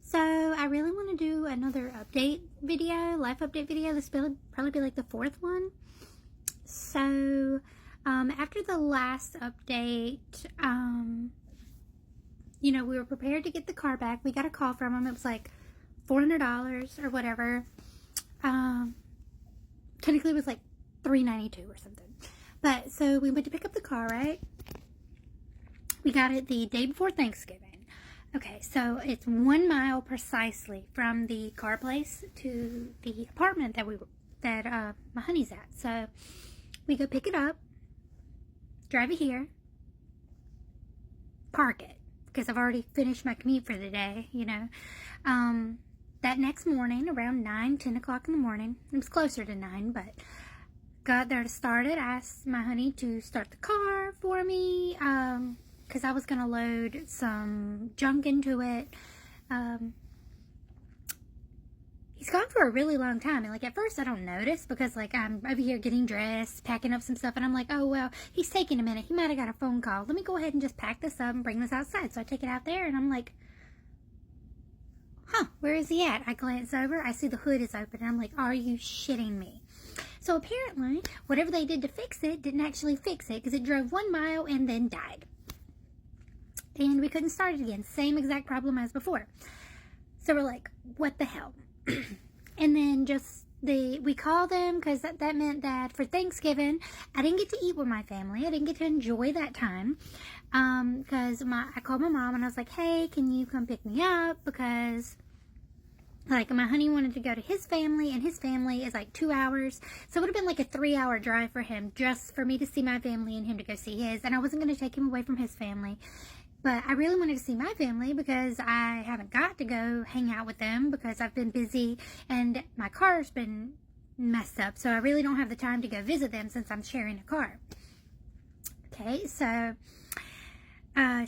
So I really want to do another update video, life update video. This will probably be like the fourth one. So after the last update, we were prepared to get the car back. We got a call from them. It was like $400 or whatever. Technically it was like $392 or something. But so we went to pick up the car, right? We got it the day before Thanksgiving. Okay, so it's 1 mile precisely from the car place to the apartment that my honey's at. So we go pick it up, drive it here, park it, because I've already finished my commute for the day, That next morning, around 9, 10 o'clock in the morning, it was closer to 9, but got there to start it. I asked my honey to start the car for me, because I was going to load some junk into it. He's gone for a really long time, and at first I don't notice, because I'm over here getting dressed, packing up some stuff, and I'm like, oh well, he's taking a minute, he might have got a phone call, let me go ahead and just pack this up and bring this outside. So I take it out there, and I'm like, where is he at? I glance over, I see the hood is open, and I'm like, are you shitting me? So apparently, whatever they did to fix it didn't actually fix it, because it drove 1 mile and then died. And we couldn't start it again. Same exact problem as before. So we're like, what the hell? And then we called them, because that meant that for Thanksgiving, I didn't get to eat with my family. I didn't get to enjoy that time. Because I called my mom and I was like, hey, can you come pick me up? Because my honey wanted to go to his family, and his family is 2 hours. So it would have been like a 3-hour drive for him, just for me to see my family and him to go see his. And I wasn't going to take him away from his family. But I really wanted to see my family, because I haven't got to go hang out with them because I've been busy and my car's been messed up. So I really don't have the time to go visit them since I'm sharing a car. Okay, so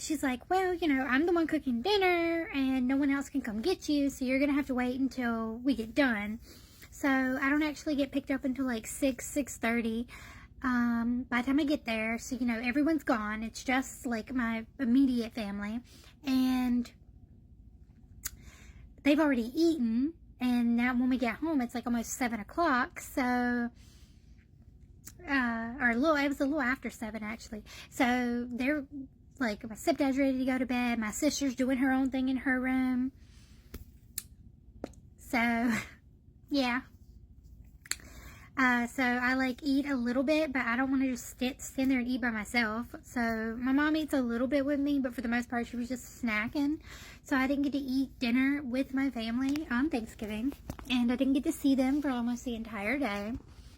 she's like, well, I'm the one cooking dinner and no one else can come get you, so you're going to have to wait until we get done. So I don't actually get picked up until 6:30. By the time I get there, so everyone's gone. It's just my immediate family, and they've already eaten, and now when we get home it's almost 7 o'clock, so it was a little after 7 actually. So they're my stepdad's ready to go to bed, my sister's doing her own thing in her room, so yeah. So I eat a little bit, but I don't want to just stand there and eat by myself. So my mom eats a little bit with me, but for the most part she was just snacking. So I didn't get to eat dinner with my family on Thanksgiving, and I didn't get to see them for almost the entire day.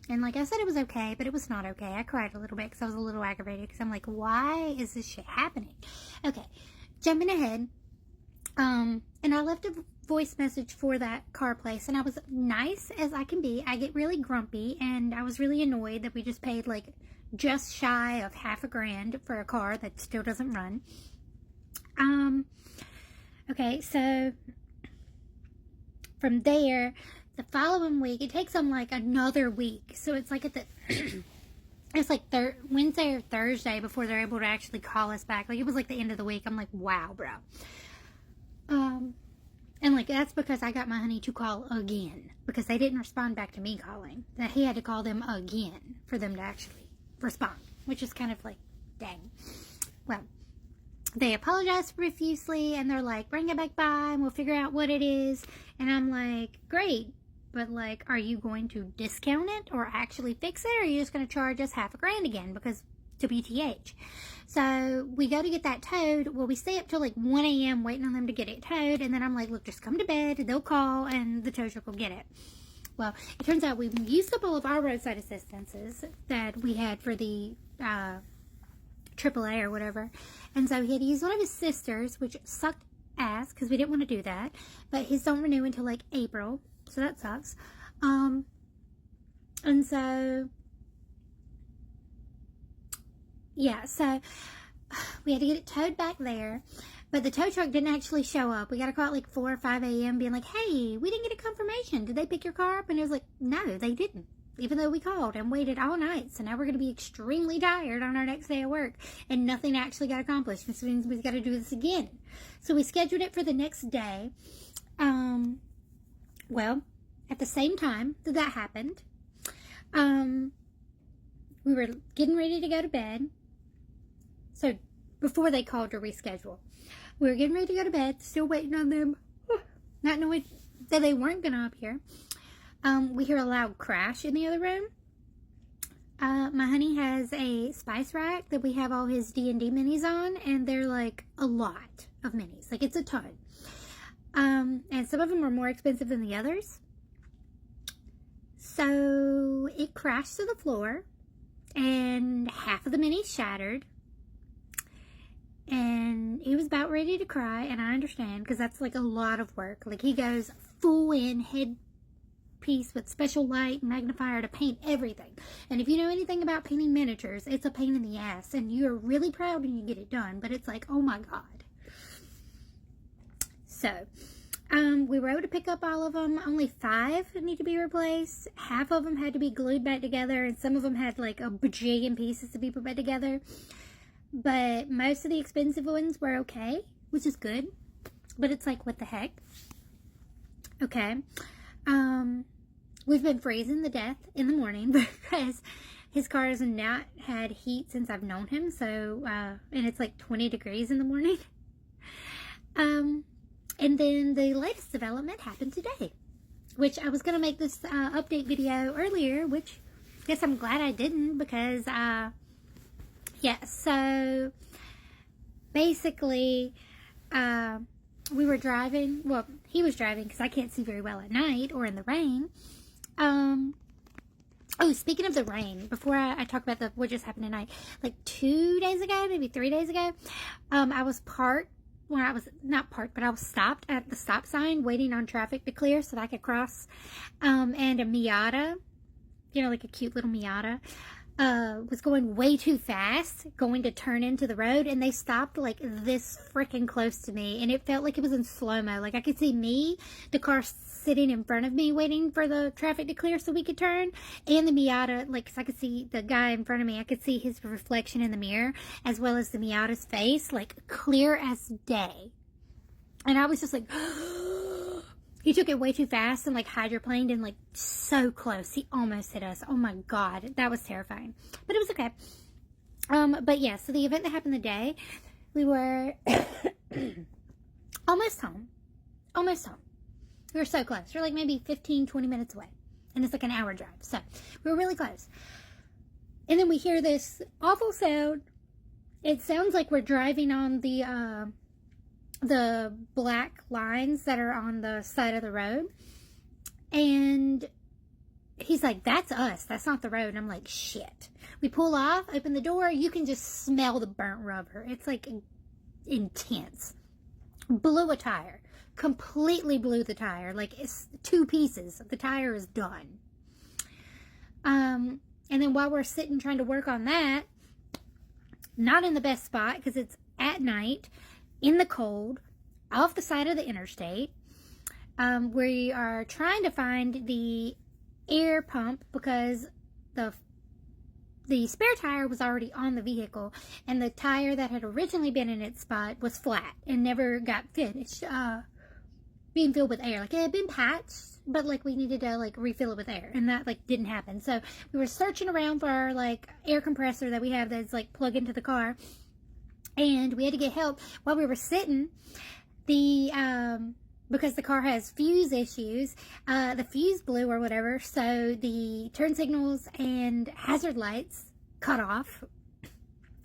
And like I said, it was okay, but it was not okay. I cried a little bit because I was a little aggravated, because I'm like, why is this shit happening? Okay, jumping ahead. And I left a voice message for that car place, and I was nice as I can be. I get really grumpy, and I was really annoyed that we just paid just shy of $5,000 for a car that still doesn't run. Okay, so from there, the following week, it takes them another week. So it's at the it's Wednesday or Thursday before they're able to actually call us back. It was the end of the week. I'm like, wow, bro. And that's because I got my honey to call again, because they didn't respond back to me calling. That he had to call them again for them to actually respond, which is kind of dang. Well, they apologized profusely, and they're like, bring it back by and we'll figure out what it is. And I'm like, great, but are you going to discount it or actually fix it, or are you just going to charge us $5,000 again because to BTH? So we go to get that towed. Well, we stay up till 1 a.m. waiting on them to get it towed, and then I'm like, look, just come to bed, they'll call and the tow truck will get it. Well, it turns out we used up all of our roadside assistances that we had for the AAA or whatever, and so he had to use one of his sisters, which sucked ass because we didn't want to do that, but his don't renew until April, so that sucks. And so yeah, so we had to get it towed back there, but the tow truck didn't actually show up. We got a call at 4 or 5 a.m. being like, hey, we didn't get a confirmation. Did they pick your car up? And it was like, no, they didn't. even though we called and waited all night. So now we're going to be extremely tired on our next day of work, and nothing actually got accomplished. This means we've got to do this again. So we scheduled it for the next day. Well, at the same time that happened, we were getting ready to go to bed. So before they called to reschedule, we were getting ready to go to bed, still waiting on them, not knowing that they weren't going to appear. We hear a loud crash in the other room. My honey has a spice rack that we have all his D&D minis on, and they're like a lot of minis. Like, it's a ton. And some of them are more expensive than the others. So it crashed to the floor, and half of the minis shattered. And he was about ready to cry, and I understand, because that's like a lot of work. Like, he goes full in headpiece with special light and magnifier to paint everything. And if you know anything about painting miniatures, it's a pain in the ass, and you're really proud when you get it done, but it's like, oh my god. So we were able to pick up all of them. Only 5 need to be replaced. Half of them had to be glued back together, and some of them had like a bajillion pieces to be put back together. But most of the expensive ones were okay, which is good. But it's like, what the heck? Okay. We've been freezing to death in the morning because his car has not had heat since I've known him. So, and it's like 20 degrees in the morning. And then the latest development happened today, which I was going to make this update video earlier, which I guess I'm glad I didn't, because, yeah, so basically, we were driving, well, he was driving because I can't see very well at night or in the rain. Oh, speaking of the rain, before I talk about what just happened tonight, like 2 days ago, maybe 3 days ago, I was parked. Well, I was not parked, but I was stopped at the stop sign waiting on traffic to clear so that I could cross. And a Miata, you know, like a cute little Miata, was going way too fast, going to turn into the road, and they stopped like this freaking close to me, and it felt like it was in slow-mo. Like, I could see me, the car sitting in front of me waiting for the traffic to clear so we could turn, and the Miata, like, 'cause I could see the guy in front of me, I could see his reflection in the mirror, as well as the Miata's face, like, clear as day. And I was just like, he took it way too fast and like hydroplaned and like so close. He almost hit us. Oh my god, that was terrifying. But it was okay. But yeah, so the event that happened today, we were almost home. Almost home. We were so close. We were like maybe 15, 20 minutes away. And it's like an hour drive. So we were really close. And then we hear this awful sound. It sounds like we're driving on the black lines that are on the side of the road. And he's like, that's us. That's not the road. And I'm like, shit. We pull off, open the door. You can just smell the burnt rubber. It's like intense. Blew a tire. Completely blew the tire. Like, it's 2 pieces. The tire is done. And then while we're sitting trying to work on that, not in the best spot because it's at night, in the cold, off the side of the interstate. We are trying to find the air pump because the spare tire was already on the vehicle, and the tire that had originally been in its spot was flat and never got finished being filled with air. Like, it had been patched, but like we needed to like refill it with air, and that like didn't happen. So we were searching around for our like air compressor that we have that's like plug into the car. And we had to get help while we were sitting. Because the car has fuse issues, the fuse blew or whatever, so the turn signals and hazard lights cut off.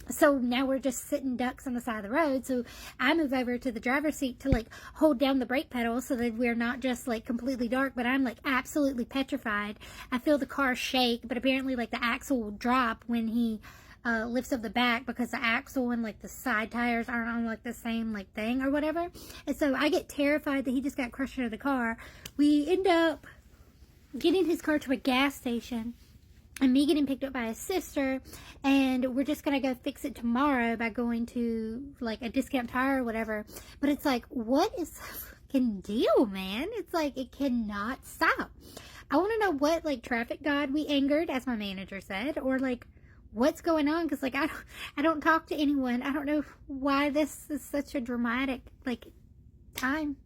So now we're just sitting ducks on the side of the road. So I move over to the driver's seat to like hold down the brake pedal so that we're not just like completely dark, but I'm like absolutely petrified. I feel the car shake, but apparently like the axle will drop when he lifts up the back because the axle and like the side tires aren't on like the same like thing or whatever. And so I get terrified that he just got crushed under the car. We end up getting his car to a gas station and me getting picked up by his sister, and we're just gonna go fix it tomorrow by going to like a discount tire or whatever. But it's like, what is the fucking deal, man? It's like, it cannot stop. I want to know what, like, traffic god we angered, as my manager said, or, like, what's going on, because, like, I don't talk to anyone. I don't know why this is such a dramatic, like, time.